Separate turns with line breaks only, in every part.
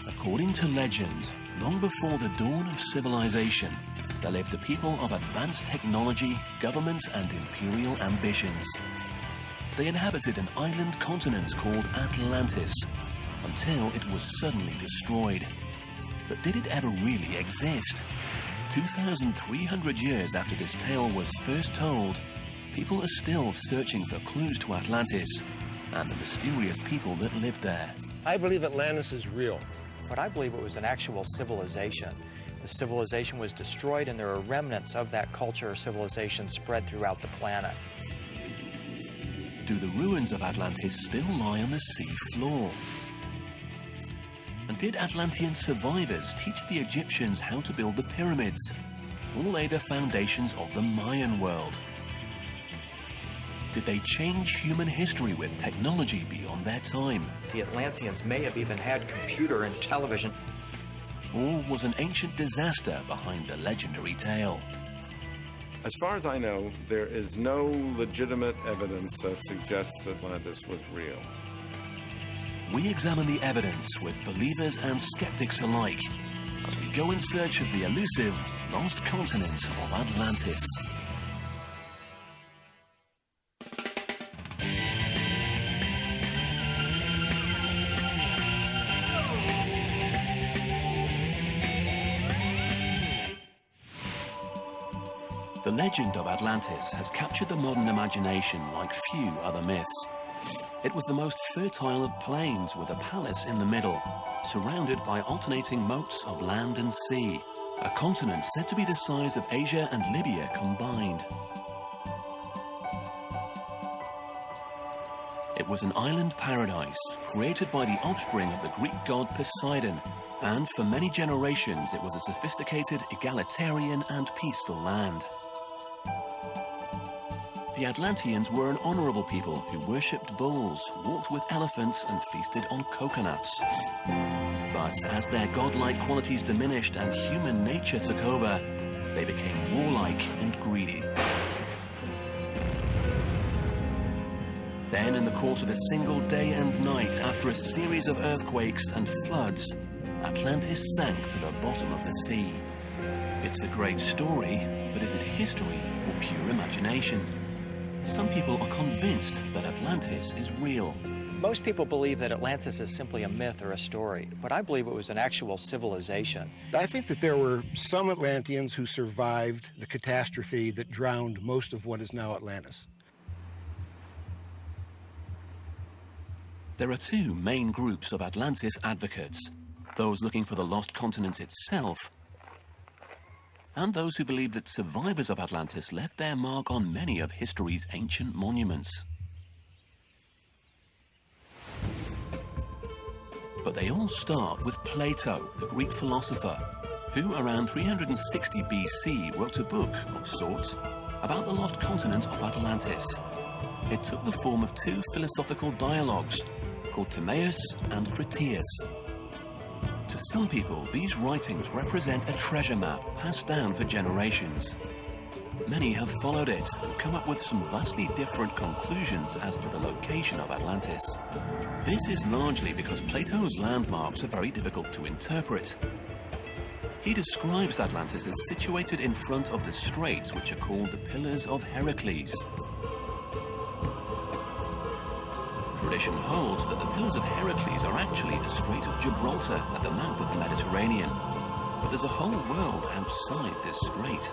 According to legend, long before the dawn of civilization, there lived a people of advanced technology, government, and imperial ambitions. They inhabited an island continent called Atlantis, until it was suddenly destroyed. But did it ever really exist? 2,300 years after this tale was first told, people are still searching for clues to Atlantis and the mysterious people that lived there.
I believe Atlantis is real.
But I believe it was an actual civilization. The civilization was destroyed, and there are remnants of that culture or civilization spread throughout the planet.
Do the ruins of Atlantis still lie on the sea floor? And did Atlantean survivors teach the Egyptians how to build the pyramids, or lay the foundations of the Mayan world? Did they change human history with technology beyond their time?
The Atlanteans may have even had computer and television.
Or was an ancient disaster behind the legendary tale?
As far as I know, there is no legitimate evidence that suggests Atlantis was real.
We examine the evidence with believers and skeptics alike as we go in search of the elusive lost continent of Atlantis. The legend of Atlantis has captured the modern imagination like few other myths. It was the most fertile of plains with a palace in the middle, surrounded by alternating moats of land and sea, a continent said to be the size of Asia and Libya combined. It was an island paradise created by the offspring of the Greek god Poseidon, and for many generations it was a sophisticated, egalitarian and peaceful land. The Atlanteans were an honorable people who worshipped bulls, walked with elephants, and feasted on coconuts. But as their godlike qualities diminished and human nature took over, they became warlike and greedy. Then, in the course of a single day and night, after a series of earthquakes and floods, Atlantis sank to the bottom of the sea. It's a great story, but is it history or pure imagination? Some people are convinced that Atlantis is real.
Most people believe that Atlantis is simply a myth or a story, but I believe it was an actual civilization.
I think that there were some Atlanteans who survived the catastrophe that drowned most of what is now Atlantis.
There are two main groups of Atlantis advocates: those looking for the lost continent itself, and those who believe that survivors of Atlantis left their mark on many of history's ancient monuments. But they all start with Plato, the Greek philosopher, who around 360 BC wrote a book of sorts about the lost continent of Atlantis. It took the form of two philosophical dialogues called Timaeus and Critias. To some people, these writings represent a treasure map passed down for generations. Many have followed it and come up with some vastly different conclusions as to the location of Atlantis. This is largely because Plato's landmarks are very difficult to interpret. He describes Atlantis as situated in front of the straits which are called the Pillars of Heracles. Tradition holds that the Pillars of Heracles are actually the Strait of Gibraltar at the mouth of the Mediterranean. But there's a whole world outside this strait.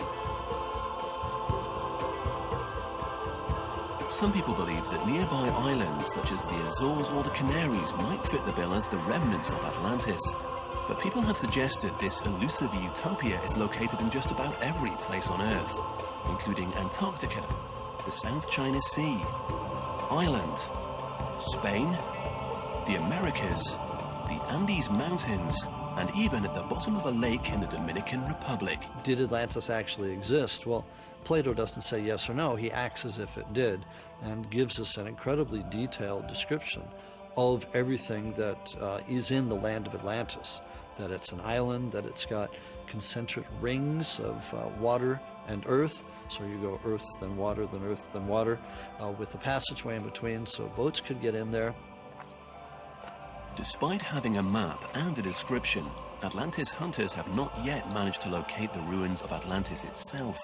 Some people believe that nearby islands such as the Azores or the Canaries might fit the bill as the remnants of Atlantis. But people have suggested this elusive utopia is located in just about every place on Earth, including Antarctica, the South China Sea, Ireland, Spain, the Americas, the Andes Mountains, and even at the bottom of a lake in the Dominican Republic.
Did Atlantis actually exist? Well, Plato doesn't say yes or no. He acts as if it did and gives us an incredibly detailed description of everything that is in the land of Atlantis, that it's an island, that it's got concentric rings of water and earth. So you go earth, then water, then earth, then water, with the passageway in between, so boats could get in there.
Despite having a map and a description, Atlantis hunters have not yet managed to locate the ruins of Atlantis itself.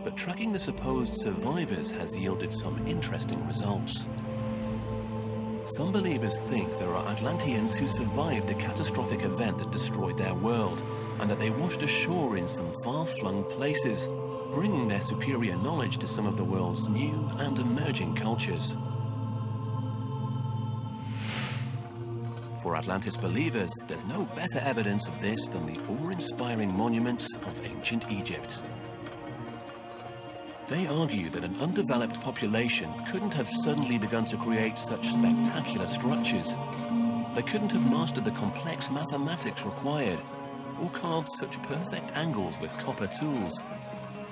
But tracking the supposed survivors has yielded some interesting results. Some believers think there are Atlanteans who survived the catastrophic event that destroyed their world, and that they washed ashore in some far-flung places, bringing their superior knowledge to some of the world's new and emerging cultures. For Atlantis believers, there's no better evidence of this than the awe-inspiring monuments of ancient Egypt. They argue that an undeveloped population couldn't have suddenly begun to create such spectacular structures. They couldn't have mastered the complex mathematics required, or carved such perfect angles with copper tools.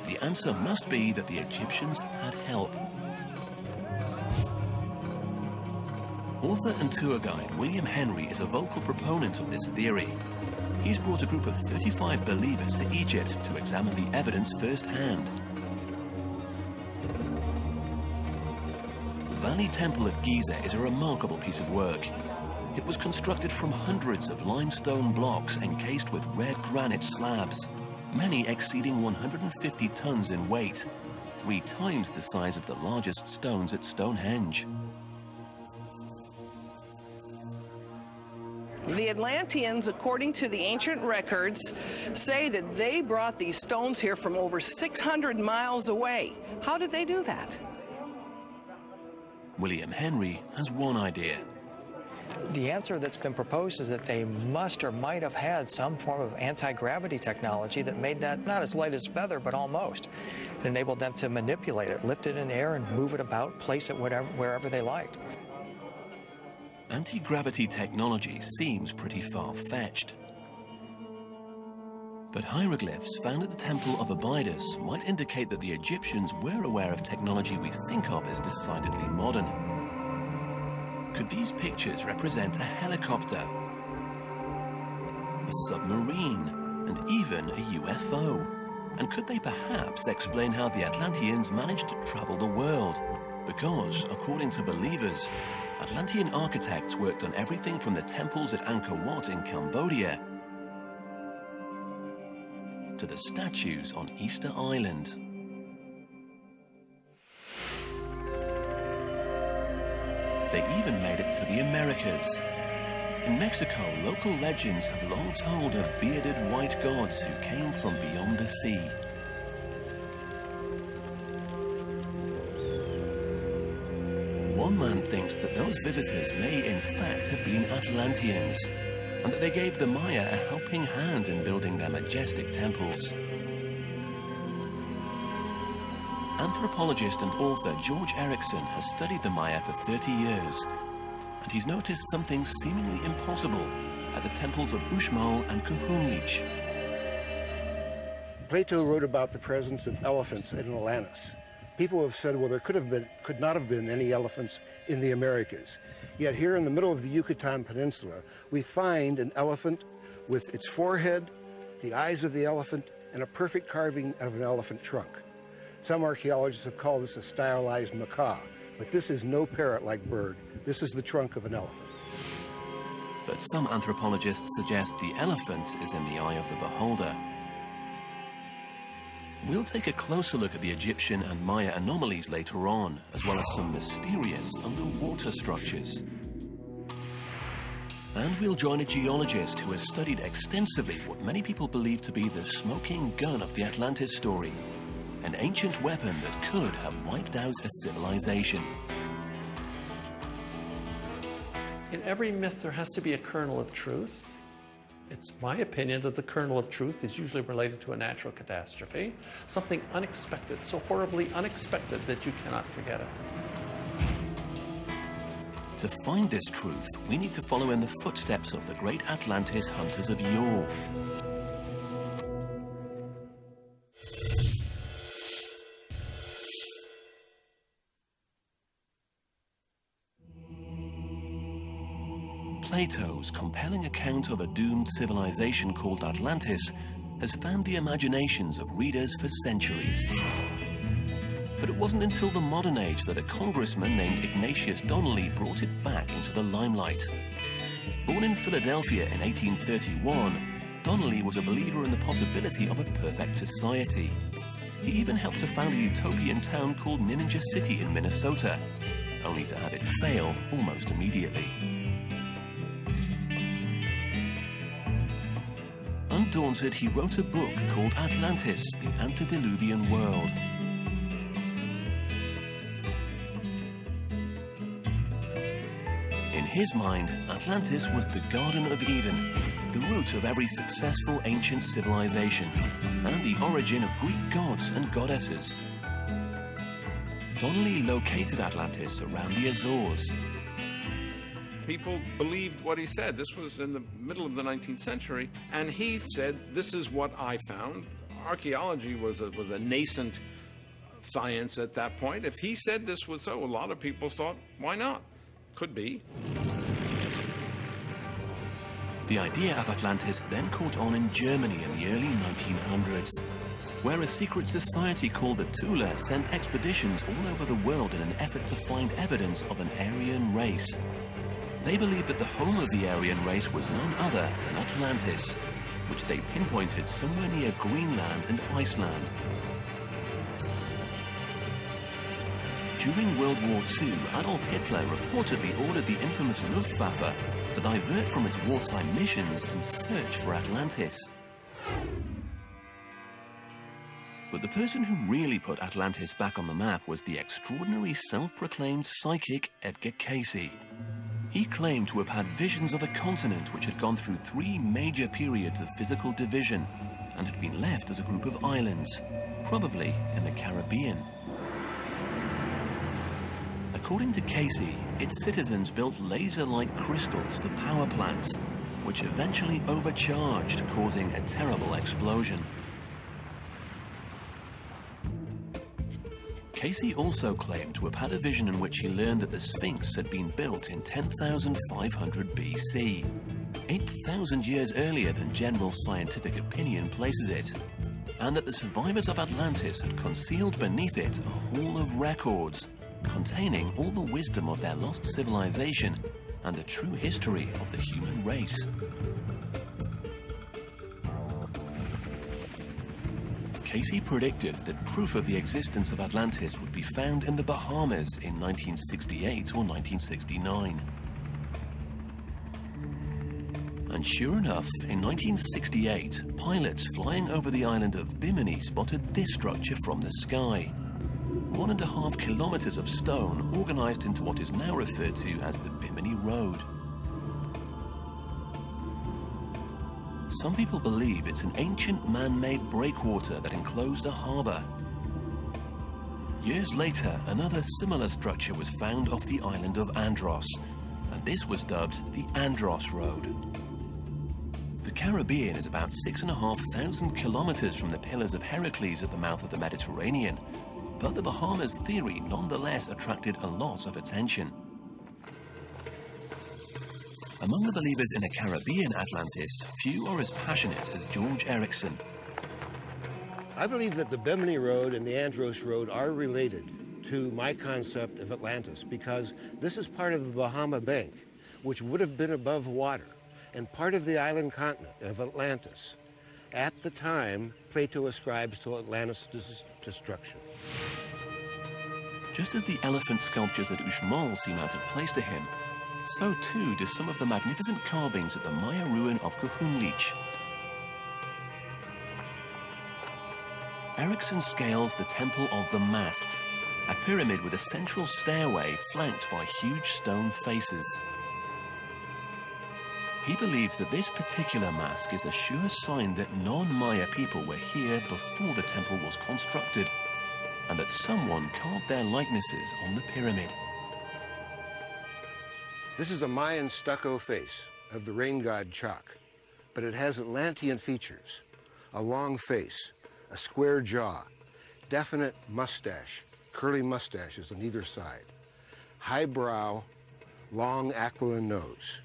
The answer must be that the Egyptians had help. Author and tour guide William Henry is a vocal proponent of this theory. He's brought a group of 35 believers to Egypt to examine the evidence firsthand. The Valley Temple at Giza is a remarkable piece of work. It was constructed from hundreds of limestone blocks encased with red granite slabs, many exceeding 150 tons in weight, 3 times the size of the largest stones at Stonehenge.
The Atlanteans, according to the ancient records, say that they brought these stones here from over 600 miles away. How did they do that?
William Henry has one idea.
The answer that's been proposed is that they must or might have had some form of anti-gravity technology that made that not as light as feather, but almost. It enabled them to manipulate it, lift it in the air and move it about, place it wherever they liked.
Anti-gravity technology seems pretty far-fetched. But hieroglyphs found at the Temple of Abydos might indicate that the Egyptians were aware of technology we think of as decidedly modern. Could these pictures represent a helicopter, a submarine, and even a UFO? And could they perhaps explain how the Atlanteans managed to travel the world? Because, according to believers, Atlantean architects worked on everything from the temples at Angkor Wat in Cambodia to the statues on Easter Island. They even made it to the Americas. In Mexico, local legends have long told of bearded white gods who came from beyond the sea. One man thinks that those visitors may in fact have been Atlanteans, and that they gave the Maya a helping hand in building their majestic temples. Anthropologist and author George Erickson has studied the Maya for 30 years, and he's noticed something seemingly impossible at the temples of Uxmal and Kuhumlich.
Plato wrote about the presence of elephants in Atlantis. People have said, well, there could not have been any elephants in the Americas. Yet here in the middle of the Yucatan Peninsula, we find an elephant with its forehead, the eyes of the elephant, and a perfect carving of an elephant trunk. Some archaeologists have called this a stylized macaw, but this is no parrot-like bird. This is the trunk of an elephant.
But some anthropologists suggest the elephant is in the eye of the beholder. We'll take a closer look at the Egyptian and Maya anomalies later on, as well as some mysterious underwater structures. And we'll join a geologist who has studied extensively what many people believe to be the smoking gun of the Atlantis story, an ancient weapon that could have wiped out a civilization.
In every myth, there has to be a kernel of truth. It's my opinion that the kernel of truth is usually related to a natural catastrophe, something unexpected, so horribly unexpected that you cannot forget it.
To find this truth, we need to follow in the footsteps of the great Atlantis hunters of yore. Plato's compelling account of a doomed civilization called Atlantis has fanned the imaginations of readers for centuries. But it wasn't until the modern age that a congressman named Ignatius Donnelly brought it back into the limelight. Born in Philadelphia in 1831, Donnelly was a believer in the possibility of a perfect society. He even helped to found a utopian town called Ninja City in Minnesota, only to have it fail almost immediately. Undaunted, he wrote a book called Atlantis, the Antediluvian World. In his mind, Atlantis was the Garden of Eden, the root of every successful ancient civilization, and the origin of Greek gods and goddesses. Donnelly located Atlantis around the Azores.
People believed what he said. This was in the middle of the 19th century, and he said, this is what I found. Archaeology was a nascent science at that point. If he said this was so, a lot of people thought, why not? Could be.
The idea of Atlantis then caught on in Germany in the early 1900s, where a secret society called the Thule sent expeditions all over the world in an effort to find evidence of an Aryan race. They believed that the home of the Aryan race was none other than Atlantis, which they pinpointed somewhere near Greenland and Iceland. During World War II, Adolf Hitler reportedly ordered the infamous Luftwaffe to divert from its wartime missions and search for Atlantis. But the person who really put Atlantis back on the map was the extraordinary self-proclaimed psychic Edgar Cayce. He claimed to have had visions of a continent which had gone through 3 major periods of physical division and had been left as a group of islands, probably in the Caribbean. According to Cayce, its citizens built laser-like crystals for power plants, which eventually overcharged, causing a terrible explosion. Cayce also claimed to have had a vision in which he learned that the Sphinx had been built in 10,500 BC, 8,000 years earlier than general scientific opinion places it, and that the survivors of Atlantis had concealed beneath it a hall of records containing all the wisdom of their lost civilization and the true history of the human race. Cayce predicted that proof of the existence of Atlantis would be found in the Bahamas in 1968 or 1969. And sure enough, in 1968, pilots flying over the island of Bimini spotted this structure from the sky. 1.5 kilometers of stone organized into what is now referred to as the Bimini Road. Some people believe it's an ancient man-made breakwater that enclosed a harbor. Years later, another similar structure was found off the island of Andros, and this was dubbed the Andros Road. The Caribbean is about 6,500 kilometers from the Pillars of Heracles at the mouth of the Mediterranean, but the Bahamas theory nonetheless attracted a lot of attention. Among the believers in a Caribbean Atlantis, few are as passionate as George Erickson.
I believe that the Bimini Road and the Andros Road are related to my concept of Atlantis because this is part of the Bahama Bank, which would have been above water, and part of the island continent of Atlantis. At the time, Plato ascribes to Atlantis' destruction.
Just as the elephant sculptures at Uxmal seem out of place to him, so too do some of the magnificent carvings at the Maya ruin of Kuchunlich. Erickson scales the Temple of the Masts, a pyramid with a central stairway flanked by huge stone faces. He believes that this particular mask is a sure sign that non-Maya people were here before the temple was constructed, and that someone carved their likenesses on the pyramid.
This is a Mayan stucco face of the rain god Chak, but it has Atlantean features, a long face, a square jaw, definite mustache, curly mustaches on either side, high brow, long aquiline nose.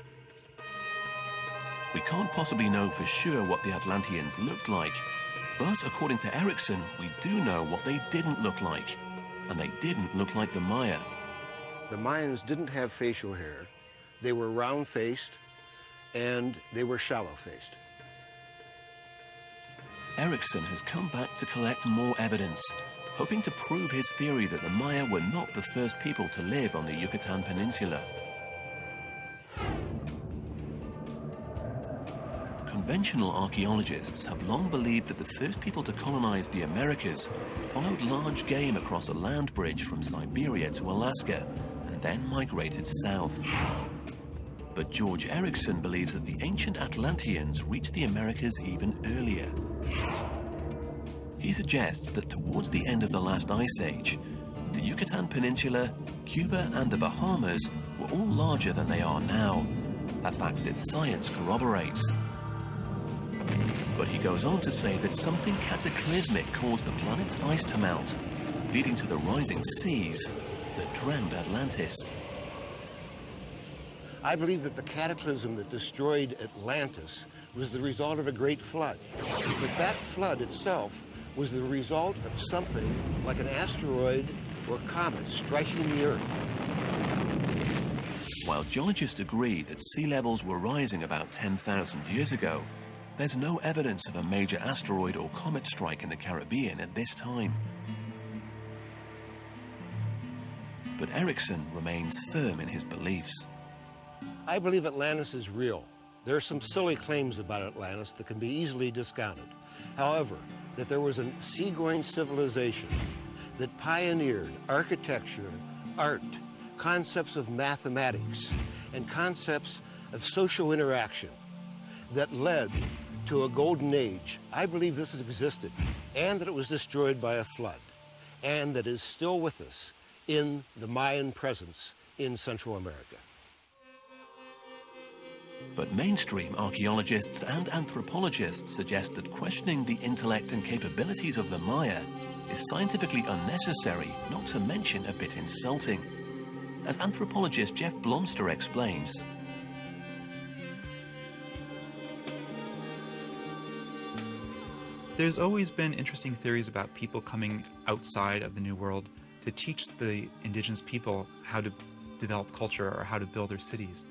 We can't possibly know for sure what the Atlanteans looked like, but according to Erickson, we do know what they didn't look like. and they didn't look like the Maya.
The Mayans didn't have facial hair. They were round-faced, and they were shallow-faced.
Erickson has come back to collect more evidence, hoping to prove his theory that the Maya were not the first people to live on the Yucatan Peninsula. Conventional archaeologists have long believed that the first people to colonize the Americas followed large game across a land bridge from Siberia to Alaska and then migrated south. But George Erickson believes that the ancient Atlanteans reached the Americas even earlier. He suggests that towards the end of the last ice age, the Yucatan Peninsula, Cuba and the Bahamas were all larger than they are now, a fact that science corroborates. But he goes on to say that something cataclysmic caused the planet's ice to melt, leading to the rising seas that drowned Atlantis.
I believe that the cataclysm that destroyed Atlantis was the result of a great flood. But that flood itself was the result of something like an asteroid or comet striking the Earth.
While geologists agree that sea levels were rising about 10,000 years ago, there's no evidence of a major asteroid or comet strike in the Caribbean at this time. But Erickson remains firm in his beliefs.
I believe Atlantis is real. There are some silly claims about Atlantis that can be easily discounted. However, that there was a seagoing civilization that pioneered architecture, art, concepts of mathematics, and concepts of social interaction that led to a golden age. I believe this has existed, and that it was destroyed by a flood, and that is still with us in the Mayan presence in Central America.
But mainstream archaeologists and anthropologists suggest that questioning the intellect and capabilities of the Maya is scientifically unnecessary, not to mention a bit insulting. As anthropologist Jeff Blomster explains,
there's always been interesting theories about people coming outside of the New World to teach the indigenous people how to develop culture or how to build their cities.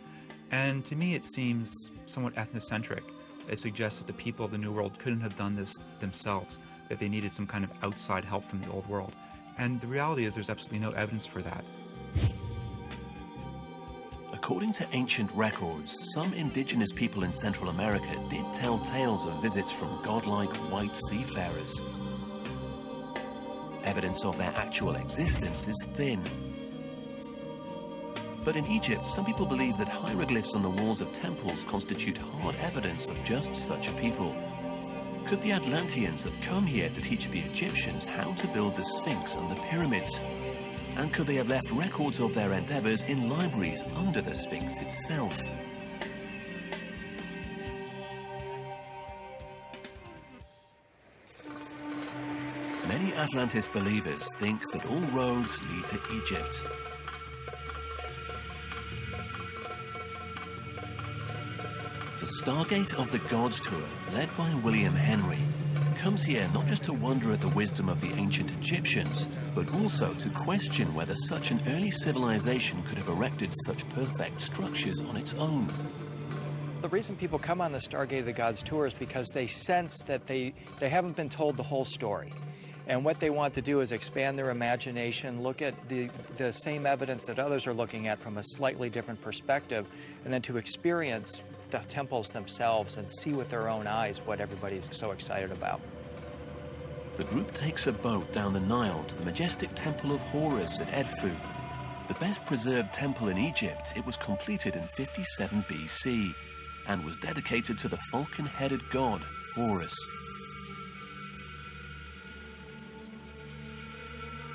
And to me, it seems somewhat ethnocentric. It suggests that the people of the New World couldn't have done this themselves, that they needed some kind of outside help from the Old World. And the reality is there's absolutely no evidence for that.
According to ancient records, some indigenous people in Central America did tell tales of visits from godlike white seafarers. Evidence of their actual existence is thin. But in Egypt, some people believe that hieroglyphs on the walls of temples constitute hard evidence of just such a people. Could the Atlanteans have come here to teach the Egyptians how to build the Sphinx and the pyramids? And could they have left records of their endeavors in libraries under the Sphinx itself? Many Atlantis believers think that all roads lead to Egypt. The Stargate of the Gods tour, led by William Henry, comes here not just to wonder at the wisdom of the ancient Egyptians, but also to question whether such an early civilization could have erected such perfect structures on its own.
The reason people come on the Stargate of the Gods tour is because they sense that they haven't been told the whole story. And what they want to do is expand their imagination, look at the same evidence that others are looking at from a slightly different perspective, and then to experience the temples themselves and see with their own eyes what everybody's so excited about.
The group takes a boat down the Nile to the majestic temple of Horus at Edfu. The best preserved temple in Egypt, it was completed in 57 BC and was dedicated to the falcon-headed god Horus.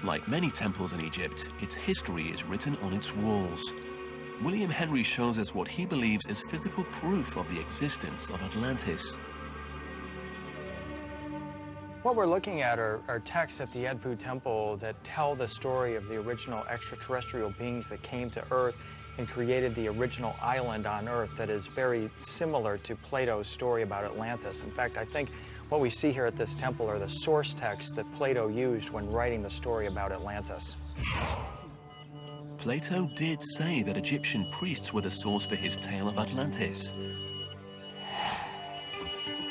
Like many temples in Egypt, its history is written on its walls. William Henry shows us what he believes is physical proof of the existence of Atlantis.
What we're looking at are texts at the Edfu Temple that tell the story of the original extraterrestrial beings that came to Earth and created the original island on Earth that is very similar to Plato's story about Atlantis. In fact, I think What we see here at this temple are the source texts that Plato used when writing the story about Atlantis.
Plato did say that Egyptian priests were the source for his tale of Atlantis.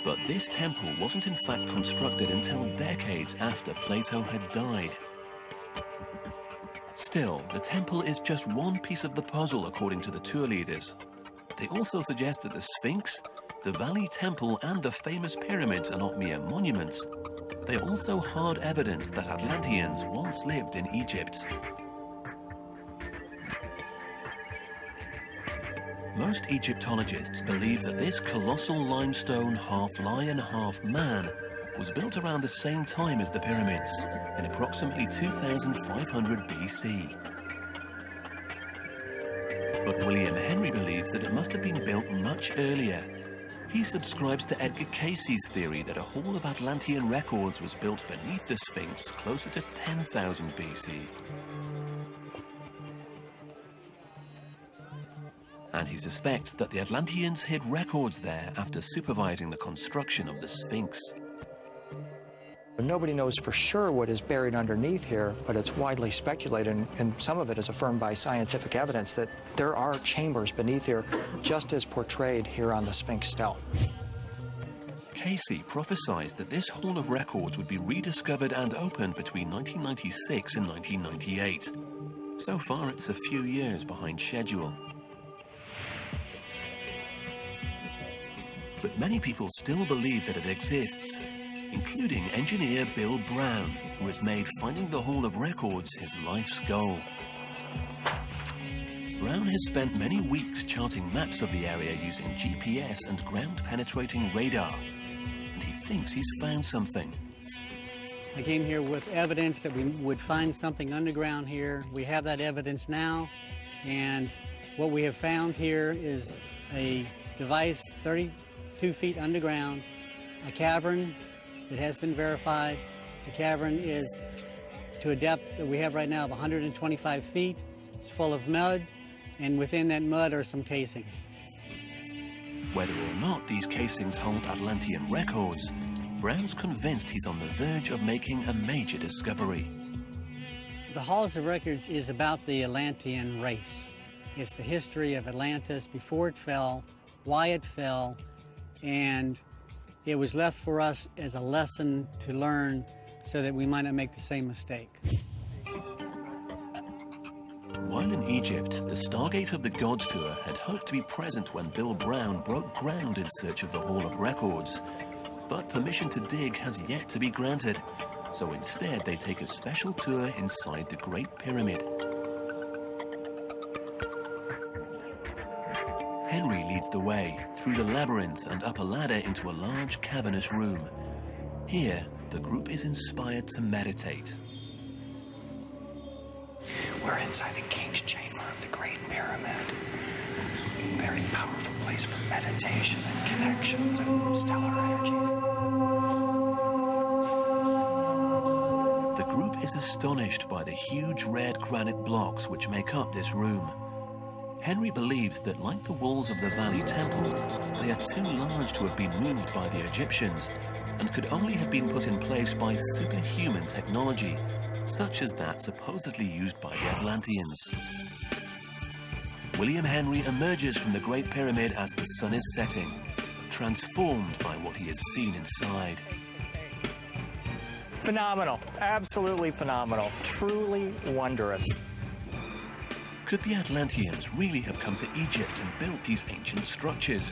But this temple wasn't in fact constructed until decades after Plato had died. Still, the temple is just one piece of the puzzle according to the tour leaders. They also suggest that the Sphinx, the Valley Temple and the famous pyramids are not mere monuments. They are also hard evidence that Atlanteans once lived in Egypt. Most Egyptologists believe that this colossal limestone half-lion, half-man was built around the same time as the pyramids, in approximately 2500 BC. But William Henry believes that it must have been built much earlier. He subscribes to Edgar Cayce's theory that a hall of Atlantean records was built beneath the Sphinx closer to 10,000 BC. And he suspects that the Atlanteans hid records there after supervising the construction of the Sphinx.
Nobody knows for sure what is buried underneath here, but it's widely speculated, and some of it is affirmed by scientific evidence, that there are chambers beneath here, just as portrayed here on the Sphinx stele.
Cayce prophesied that this hall of records would be rediscovered and opened between 1996 and 1998. So far, it's a few years behind schedule. But many people still believe that it exists, including engineer Bill Brown, who has made finding the Hall of Records his life's goal. Brown has spent many weeks charting maps of the area using GPS and ground-penetrating radar, and he thinks he's found something.
I came here with evidence that we would find something underground here. We have that evidence now, and what we have found here is a device 32 feet underground, a cavern that has been verified. The cavern is to a depth that we have right now of 125 feet. It's full of mud, and within that mud are some casings.
Whether or not these casings hold Atlantean records, Brown's convinced he's on the verge of making a major discovery.
The Halls of Records is about the Atlantean race. It's the history of Atlantis before it fell, why it fell, and it was left for us as a lesson to learn so that we might not make the same mistake.
While in Egypt, the Stargate of the Gods tour had hoped to be present when Bill Brown broke ground in search of the Hall of Records. But permission to dig has yet to be granted, so instead they take a special tour inside the Great Pyramid. Henry leads the way through the labyrinth and up a ladder into a large cavernous room. Here, the group is inspired to meditate.
We're inside the King's Chamber of the Great Pyramid. A very powerful place for meditation and connections and stellar energies.
The group is astonished by the huge red granite blocks which make up this room. Henry believes that, like the walls of the Valley Temple, they are too large to have been moved by the Egyptians and could only have been put in place by superhuman technology, such as that supposedly used by the Atlanteans. William Henry emerges from the Great Pyramid as the sun is setting, transformed by what he has seen inside.
Phenomenal, absolutely phenomenal, truly wondrous.
Could the Atlanteans really have come to Egypt and built these ancient structures?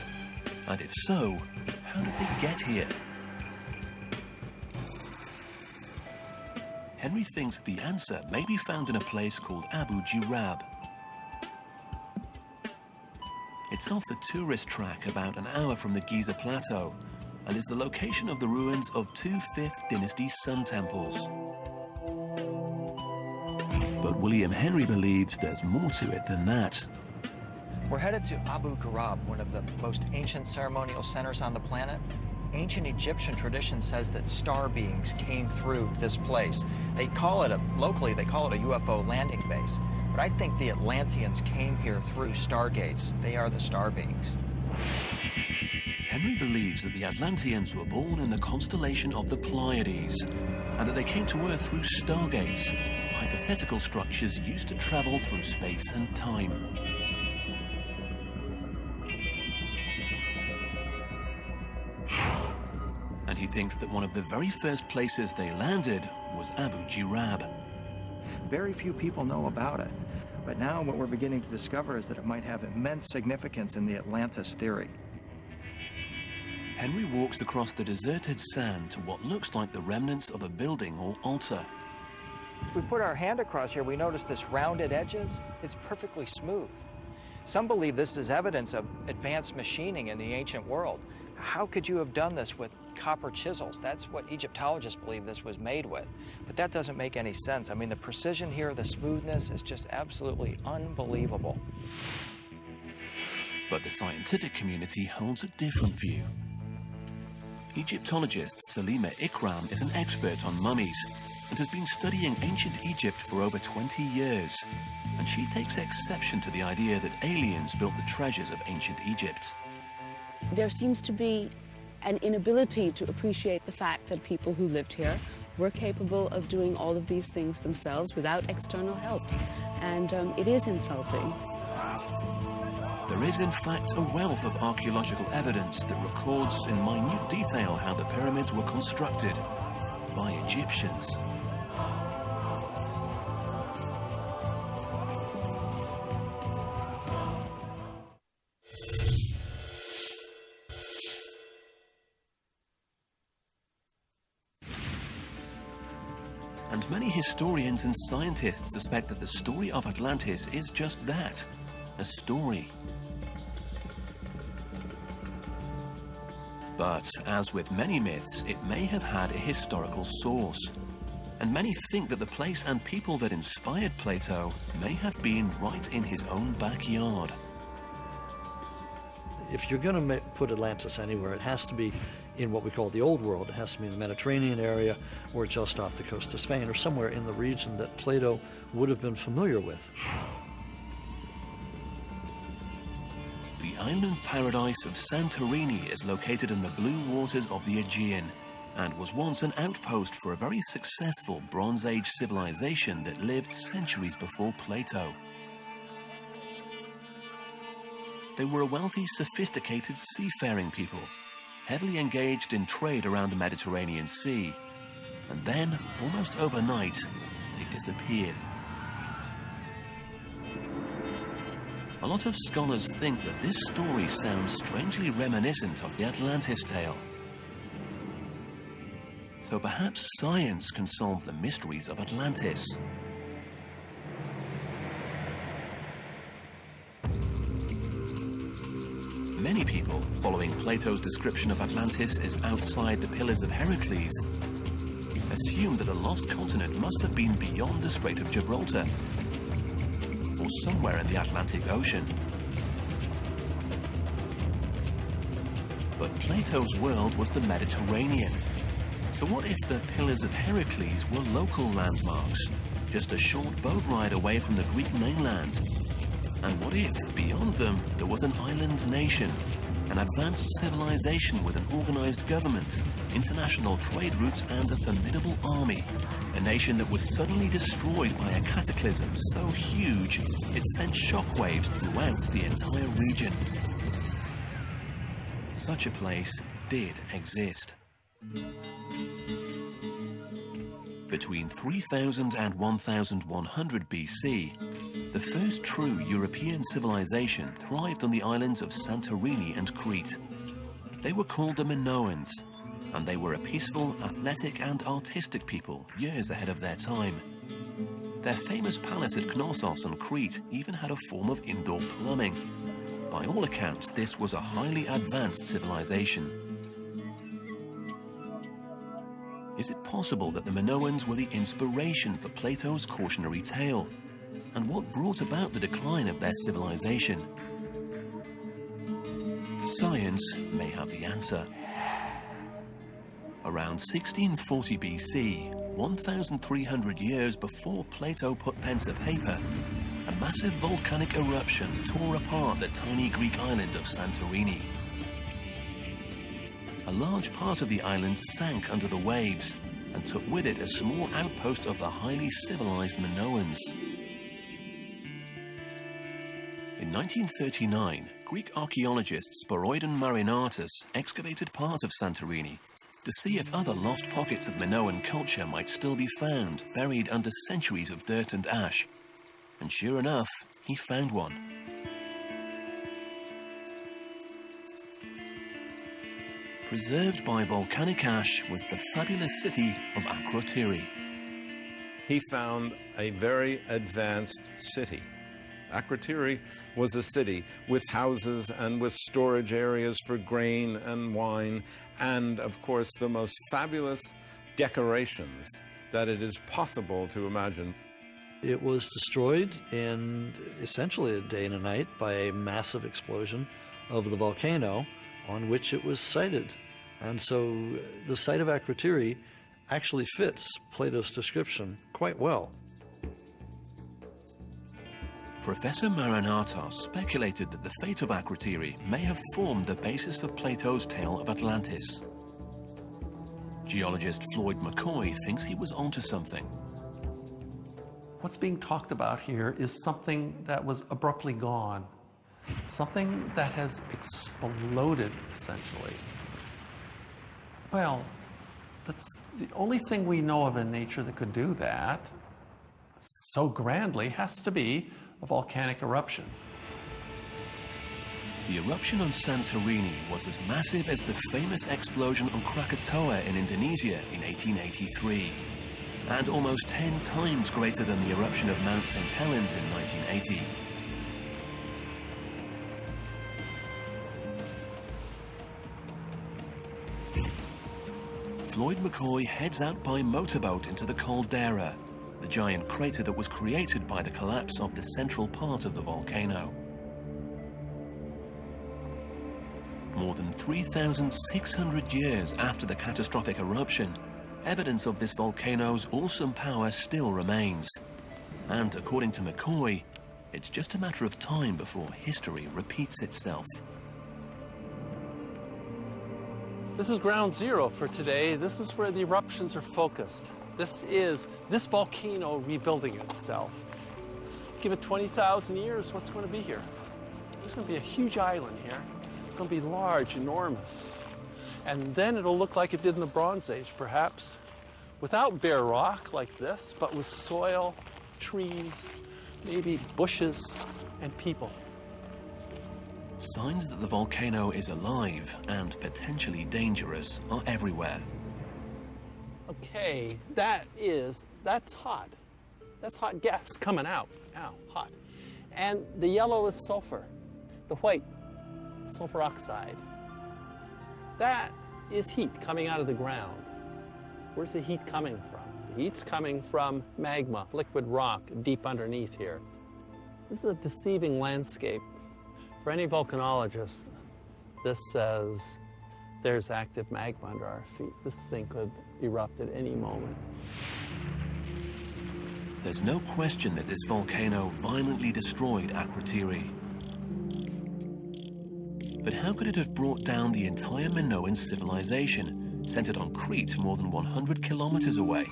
And if so, how did they get here? Henry thinks the answer may be found in a place called Abu Jirab. It's off the tourist track about an hour from the Giza Plateau and is the location of the ruins of two 5th Dynasty sun temples. But William Henry believes there's more to it than that.
We're headed to Abu Ghurab, one of the most ancient ceremonial centers on the planet. Ancient Egyptian tradition says that star beings came through this place. Locally they call it a UFO landing base. But I think the Atlanteans came here through stargates. They are the star beings.
Henry believes that the Atlanteans were born in the constellation of the Pleiades, and that they came to Earth through stargates, hypothetical structures used to travel through space and time. And he thinks that one of the very first places they landed was Abu Ghirab.
Very few people know about it, but now what we're beginning to discover is that it might have immense significance in the Atlantis theory.
Henry walks across the deserted sand to what looks like the remnants of a building or altar.
If we put our hand across here, we notice this rounded edges. It's perfectly smooth. Some believe this is evidence of advanced machining in the ancient world. How could you have done this with copper chisels? That's what Egyptologists believe this was made with. But that doesn't make any sense. I mean, the precision here, the smoothness is just absolutely unbelievable.
But the scientific community holds a different view. Egyptologist Salima Ikram is an expert on mummies and has been studying ancient Egypt for over 20 years. And she takes exception to the idea that aliens built the treasures of ancient Egypt.
There seems to be an inability to appreciate the fact that people who lived here were capable of doing all of these things themselves without external help. And it is insulting.
There is, in fact, a wealth of archaeological evidence that records in minute detail how the pyramids were constructed by Egyptians. And many historians and scientists suspect that the story of Atlantis is just that, a story. But, as with many myths, it may have had a historical source. And many think that the place and people that inspired Plato may have been right in his own backyard.
If you're going to put Atlantis anywhere, it has to be in what we call the Old World. It has to be in the Mediterranean area or just off the coast of Spain or somewhere in the region that Plato would have been familiar with.
The island paradise of Santorini is located in the blue waters of the Aegean and was once an outpost for a very successful Bronze Age civilization that lived centuries before Plato. They were a wealthy, sophisticated seafaring people, heavily engaged in trade around the Mediterranean Sea, and then, almost overnight, they disappeared. A lot of scholars think that this story sounds strangely reminiscent of the Atlantis tale. So perhaps science can solve the mysteries of Atlantis. Many people, following Plato's description of Atlantis as outside the Pillars of Heracles, assume that the lost continent must have been beyond the Strait of Gibraltar, or somewhere in the Atlantic Ocean. But Plato's world was the Mediterranean. So what if the Pillars of Heracles were local landmarks, just a short boat ride away from the Greek mainland? And what if, beyond them, there was an island nation, an advanced civilization with an organized government, international trade routes, and a formidable army? A nation that was suddenly destroyed by a cataclysm so huge it sent shockwaves throughout the entire region. Such a place did exist. Between 3000 and 1100 BC, the first true European civilization thrived on the islands of Santorini and Crete. They were called the Minoans, and they were a peaceful, athletic and artistic people years ahead of their time. Their famous palace at Knossos on Crete even had a form of indoor plumbing. By all accounts, this was a highly advanced civilization. Is it possible that the Minoans were the inspiration for Plato's cautionary tale? And what brought about the decline of their civilization? Science may have the answer. Around 1640 BC, 1,300 years before Plato put pen to paper, a massive volcanic eruption tore apart the tiny Greek island of Santorini. a large part of the island sank under the waves and took with it a small outpost of the highly civilized Minoans. In 1939, Greek archaeologist Sporoidon Marinatus excavated part of Santorini to see if other lost pockets of Minoan culture might still be found, buried under centuries of dirt and ash. And sure enough, he found one. Preserved by volcanic ash was the fabulous city of Akrotiri.
He found a very advanced city. Akrotiri was a city with houses and with storage areas for grain and wine, and of course the most fabulous decorations that it is possible to imagine.
It was destroyed in essentially a day and a night by a massive explosion of the volcano on which it was sited. And so the site of Akrotiri actually fits Plato's description quite well.
Professor Marinatos speculated that the fate of Akrotiri may have formed the basis for Plato's tale of Atlantis. Geologist Floyd McCoy thinks he was onto something.
What's being talked about here is something that was abruptly gone, something that has exploded, essentially. Well, that's the only thing we know of in nature that could do that so grandly has to be a volcanic eruption.
The eruption on Santorini was as massive as the famous explosion on Krakatoa in Indonesia in 1883, and almost 10 times greater than the eruption of Mount St. Helens in 1980. Floyd McCoy heads out by motorboat into the caldera, the giant crater that was created by the collapse of the central part of the volcano. More than 3,600 years after the catastrophic eruption, evidence of this volcano's awesome power still remains. And according to McCoy, it's just a matter of time before history repeats itself.
This is ground zero for today. This is where the eruptions are focused. This is this volcano rebuilding itself. Give it 20,000 years, what's going to be here? There's going to be a huge island here. It's going to be large, enormous. And then it'll look like it did in the Bronze Age, perhaps, without bare rock like this, but with soil, trees, maybe bushes, and people.
Signs that the volcano is alive and potentially dangerous are everywhere.
Okay, that's hot. That's hot gas coming out. Ow, hot. And the yellow is sulfur. The white, sulfur oxide. That is heat coming out of the ground. Where's the heat coming from? The heat's coming from magma, liquid rock, deep underneath here. This is a deceiving landscape. For any volcanologist, this says there's active magma under our feet. This thing could erupt at any moment.
There's no question that this volcano violently destroyed Akrotiri. But how could it have brought down the entire Minoan civilization, centered on Crete more than 100 kilometers away?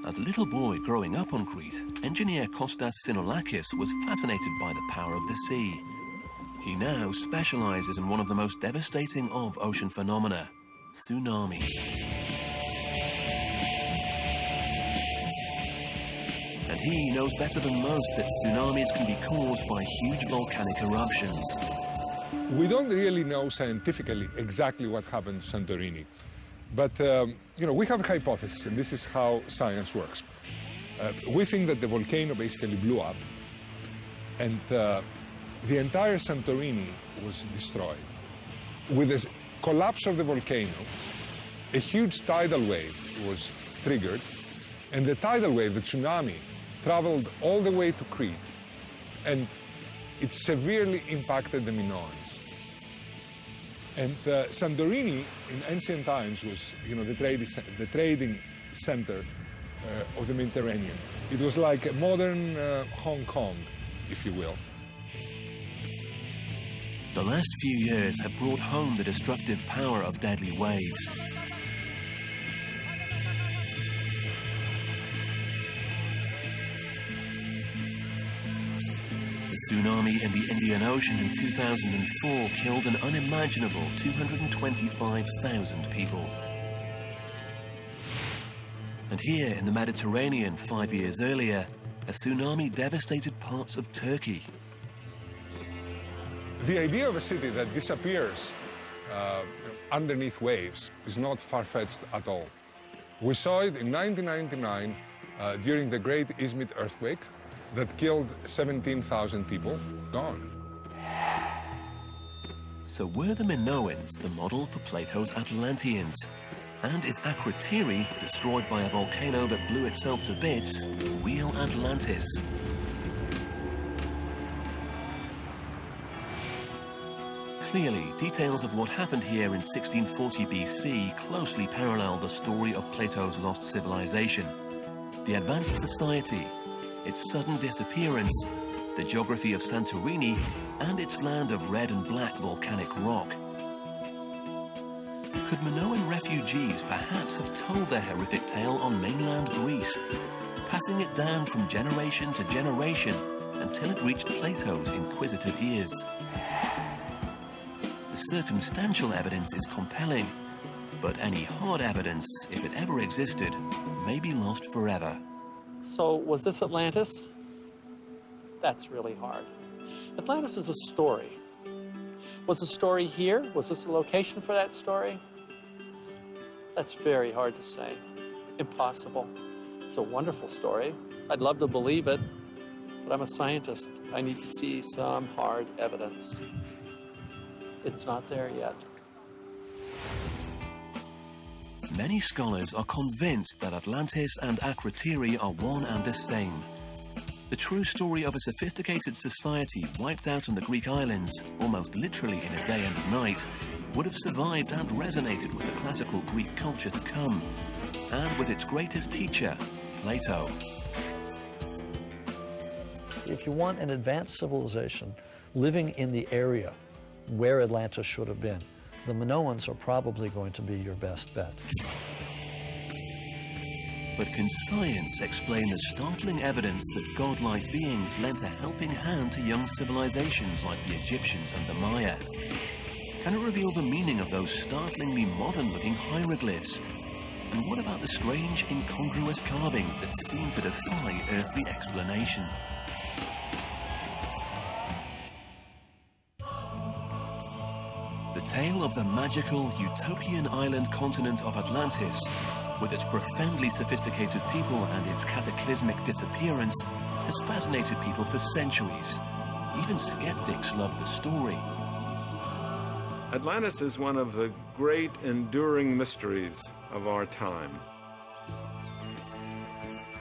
As a little boy growing up on Crete, engineer Kostas Sinolakis was fascinated by the power of the sea. He now specializes in one of the most devastating of ocean phenomena, tsunamis. And he knows better than most that tsunamis can be caused by huge volcanic eruptions.
We don't really know scientifically exactly what happened to Santorini. But, we have a hypothesis, and this is how science works. We think that the volcano basically blew up, and the entire Santorini was destroyed. With the collapse of the volcano, a huge tidal wave was triggered, and the tidal wave, the tsunami, traveled all the way to Crete, and it severely impacted the Minoans. And Santorini, in ancient times, was, the trading center of the Mediterranean. It was like a modern Hong Kong, if you will.
The last few years have brought home the destructive power of deadly waves. The tsunami in the Indian Ocean in 2004 killed an unimaginable 225,000 people. And here in the Mediterranean 5 years earlier, a tsunami devastated parts of Turkey.
The idea of a city that disappears underneath waves is not far-fetched at all. We saw it in 1999 during the Great Izmit earthquake that killed 17,000 people, gone.
So were the Minoans the model for Plato's Atlanteans? And is Akrotiri, destroyed by a volcano that blew itself to bits, the real Atlantis? Clearly, details of what happened here in 1640 BC closely parallel the story of Plato's lost civilization. The advanced society, its sudden disappearance, the geography of Santorini, and its land of red and black volcanic rock. Could Minoan refugees perhaps have told their horrific tale on mainland Greece, passing it down from generation to generation until it reached Plato's inquisitive ears? The circumstantial evidence is compelling, but any hard evidence, if it ever existed, may be lost forever.
So was this Atlantis? That's really hard. Atlantis is a story. Was the story here? Was this a location for that story? That's very hard to say. Impossible. It's a wonderful story. I'd love to believe it, but I'm a scientist. I need to see some hard evidence. It's not there yet.
Many scholars are convinced that Atlantis and Akrotiri are one and the same. The true story of a sophisticated society wiped out on the Greek islands, almost literally in a day and a night, would have survived and resonated with the classical Greek culture to come, and with its greatest teacher, Plato.
If you want an advanced civilization living in the area where Atlantis should have been, the Minoans are probably going to be your best bet.
But can science explain the startling evidence that godlike beings lent a helping hand to young civilizations like the Egyptians and the Maya? Can it reveal the meaning of those startlingly modern-looking hieroglyphs? And what about the strange, incongruous carvings that seem to defy earthly explanation? The tale of the magical, utopian island continent of Atlantis, with its profoundly sophisticated people and its cataclysmic disappearance, has fascinated people for centuries. Even skeptics love the story.
Atlantis is one of the great enduring mysteries of our time.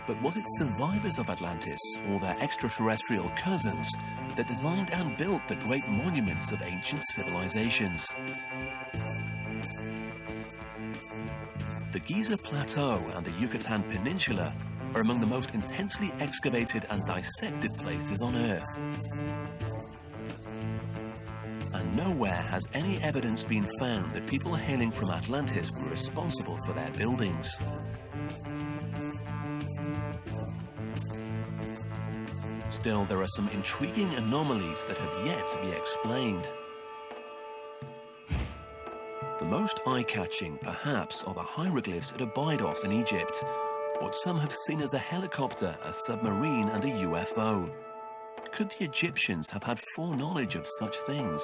But was it survivors of Atlantis, or their extraterrestrial cousins, that designed and built the great monuments of ancient civilizations? The Giza Plateau and the Yucatan Peninsula are among the most intensely excavated and dissected places on Earth. And nowhere has any evidence been found that people hailing from Atlantis were responsible for their buildings. Still, there are some intriguing anomalies that have yet to be explained. The most eye-catching, perhaps, are the hieroglyphs at Abydos in Egypt, what some have seen as a helicopter, a submarine, and a UFO. Could the Egyptians have had foreknowledge of such things?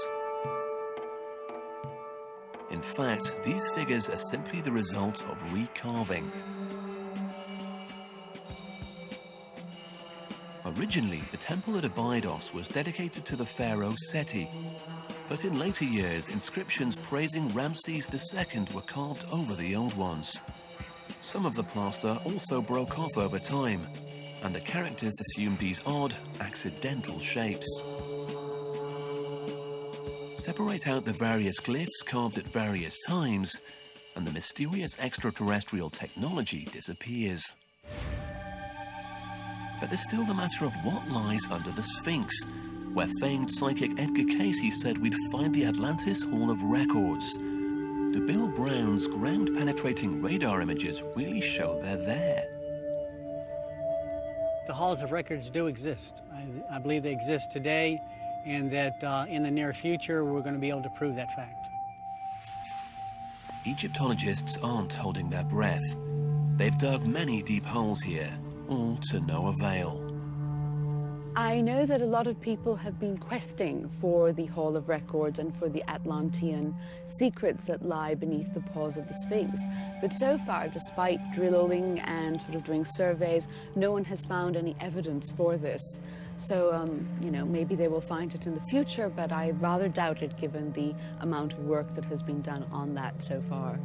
In fact, these figures are simply the result of recarving. Originally, the temple at Abydos was dedicated to the pharaoh Seti, but in later years, inscriptions praising Ramses II were carved over the old ones. Some of the plaster also broke off over time, and the characters assumed these odd, accidental shapes. Separate out the various glyphs carved at various times, and the mysterious extraterrestrial technology disappears. But there's still the matter of what lies under the Sphinx. where famed psychic Edgar Casey said we'd find the Atlantis Hall of Records. Do Bill Brown's ground-penetrating radar images really show they're there?
The halls of records do exist. I believe they exist today, and that in the near future we're going to be able to prove that fact.
Egyptologists aren't holding their breath. They've dug many deep holes here, all to no avail.
I know that a lot of people have been questing for the Hall of Records and for the Atlantean secrets that lie beneath the paws of the Sphinx. But so far, despite drilling and sort of doing surveys, no one has found any evidence for this. So, you know, maybe they will find it in the future, but I rather doubt it given the amount of work that has been done on that so far.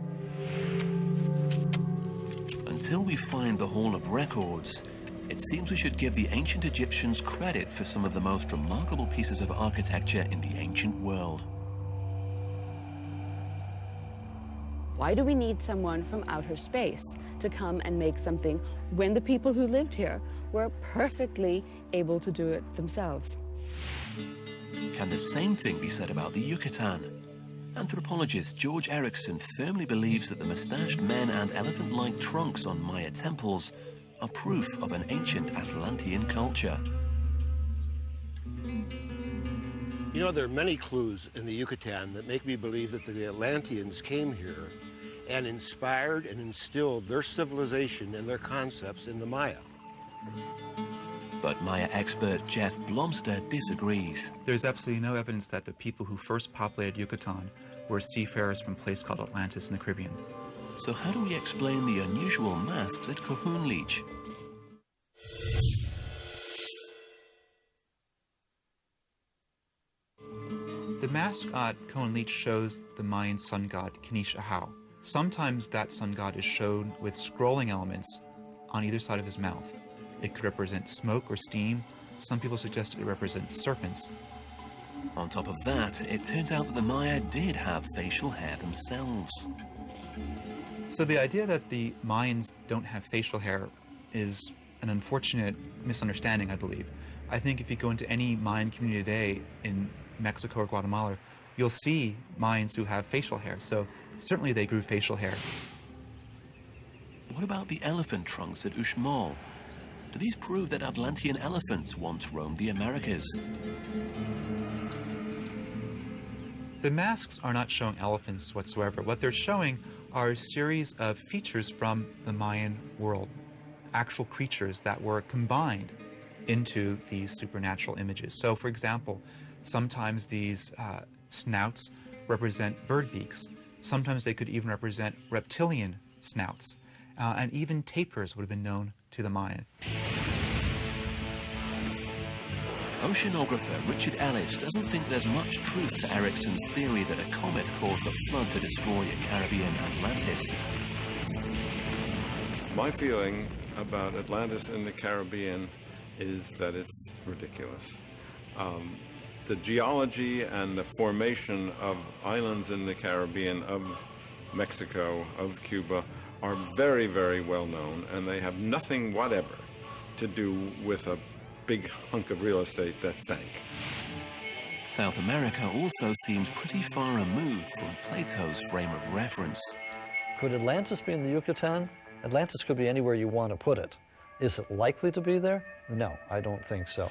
Until we find the Hall of Records, it seems we should give the ancient Egyptians credit for some of the most remarkable pieces of architecture in the ancient world.
Why do we need someone from outer space to come and make something when the people who lived here were perfectly able to do it themselves?
Can the same thing be said about the Yucatan? Anthropologist George Erickson firmly believes that the mustached men and elephant-like trunks on Maya temples are proof of an ancient Atlantean culture.
You know, there are many clues in the Yucatan that make me believe that the Atlanteans came here and inspired and instilled their civilization and their concepts in the Maya.
But Maya expert Jeff Blomster disagrees.
There's absolutely no evidence that the people who first populated Yucatan were seafarers from a place called Atlantis in the Caribbean.
So how do we explain the unusual masks at Cohoon Leach?
The mask at Cohoon Leach shows the Mayan sun god Kanish Ahau. Sometimes that sun god is shown with scrolling elements on either side of his mouth. It could represent smoke or steam. Some people suggest it represents serpents.
On top of that, it turns out that the Maya did have facial hair themselves.
So the idea that the Mayans don't have facial hair is an unfortunate misunderstanding, I believe. I think if you go into any Mayan community today in Mexico or Guatemala, you'll see Mayans who have facial hair. So certainly they grew facial hair.
What about the elephant trunks at Uxmal? Do these prove that Atlantean elephants once roamed the Americas?
The masks are not showing elephants whatsoever. What they're showing are a series of features from the Mayan world, actual creatures that were combined into these supernatural images. So, for example, sometimes these snouts represent bird beaks. Sometimes they could even represent reptilian snouts. And even tapirs would have been known to the Mayan.
Oceanographer Richard Ellis doesn't think there's much truth to Erickson's theory that a comet caused a flood to destroy a Caribbean Atlantis.
My feeling about Atlantis in the Caribbean is that it's ridiculous. The geology and the formation of islands in the Caribbean, of Mexico, of Cuba, are very, very well known, and they have nothing whatever to do with a big hunk of real estate that sank.
South America also seems pretty far removed from Plato's frame of reference.
Could Atlantis be in the Yucatan? Atlantis could be anywhere you want to put it. Is it likely to be there? No, I don't think so.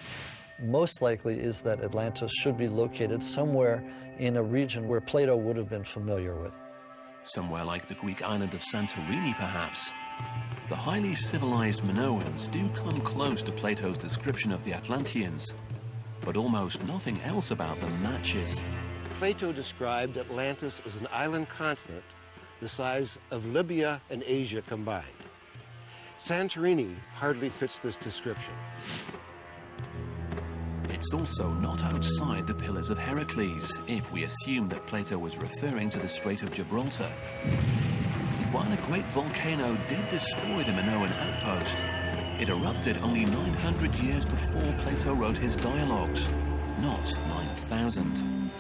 Most likely is that Atlantis should be located somewhere in a region where Plato would have been familiar with.
Somewhere like the Greek island of Santorini, perhaps. The highly civilized Minoans do come close to Plato's description of the Atlanteans, but almost nothing else about them matches.
Plato described Atlantis as an island continent the size of Libya and Asia combined. Santorini hardly fits this description.
It's also not outside the Pillars of Heracles, if we assume that Plato was referring to the Strait of Gibraltar. While a great volcano did destroy the Minoan outpost, it erupted only 900 years before Plato wrote his dialogues, not 9,000.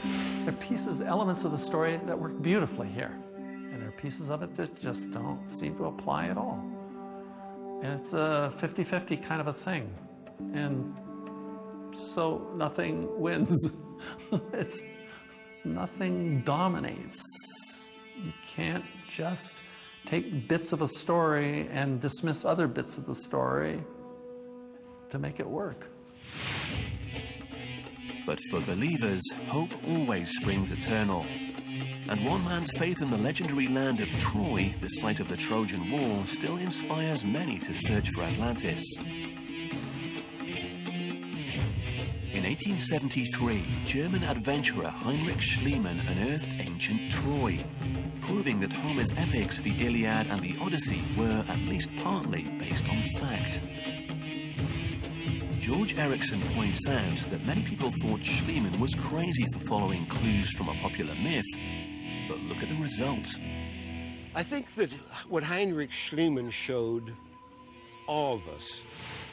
There are pieces, elements of the story that work beautifully here, and there are pieces of it that just don't seem to apply at all. And it's a 50-50 kind of a thing. And so nothing wins. Nothing dominates. You can't just take bits of a story and dismiss other bits of the story to make it work.
But for believers, hope always springs eternal. And one man's faith in the legendary land of Troy, the site of the Trojan War, still inspires many to search for Atlantis. In 1873, German adventurer Heinrich Schliemann unearthed ancient Troy, proving that Homer's epics, the Iliad and the Odyssey, were at least partly based on fact. George Erickson points out that many people thought Schliemann was crazy for following clues from a popular myth, but look at the result.
I think that what Heinrich Schliemann showed all of us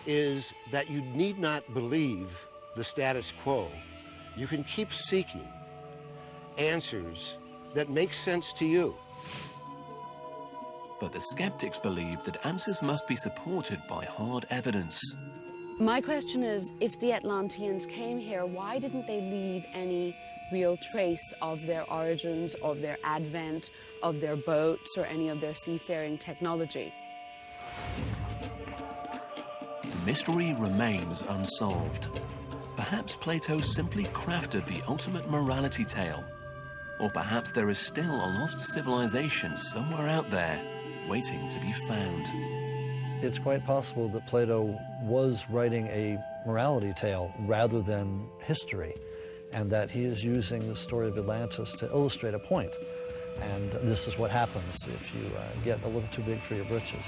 is that you need not believe the status quo. You can keep seeking answers that make sense to you.
But the skeptics believe that answers must be supported by hard evidence.
My question is, if the Atlanteans came here, why didn't they leave any real trace of their origins, of their advent, of their boats, or any of their seafaring technology?
The mystery remains unsolved. Perhaps Plato simply crafted the ultimate morality tale. Or perhaps there is still a lost civilization somewhere out there, waiting to be found.
It's quite possible that Plato was writing a morality tale rather than history, and that he is using the story of Atlantis to illustrate a point. And this is what happens if you get a little too big for your britches.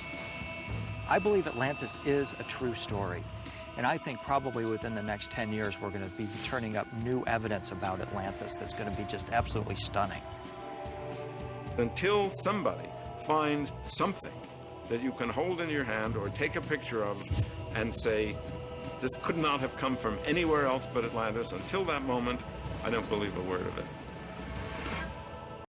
I believe Atlantis is a true story. And I think probably within the next 10 years, we're going to be turning up new evidence about Atlantis that's going to be just absolutely stunning.
Until somebody finds something that you can hold in your hand or take a picture of and say, this could not have come from anywhere else but Atlantis, until that moment, I don't believe a word of it.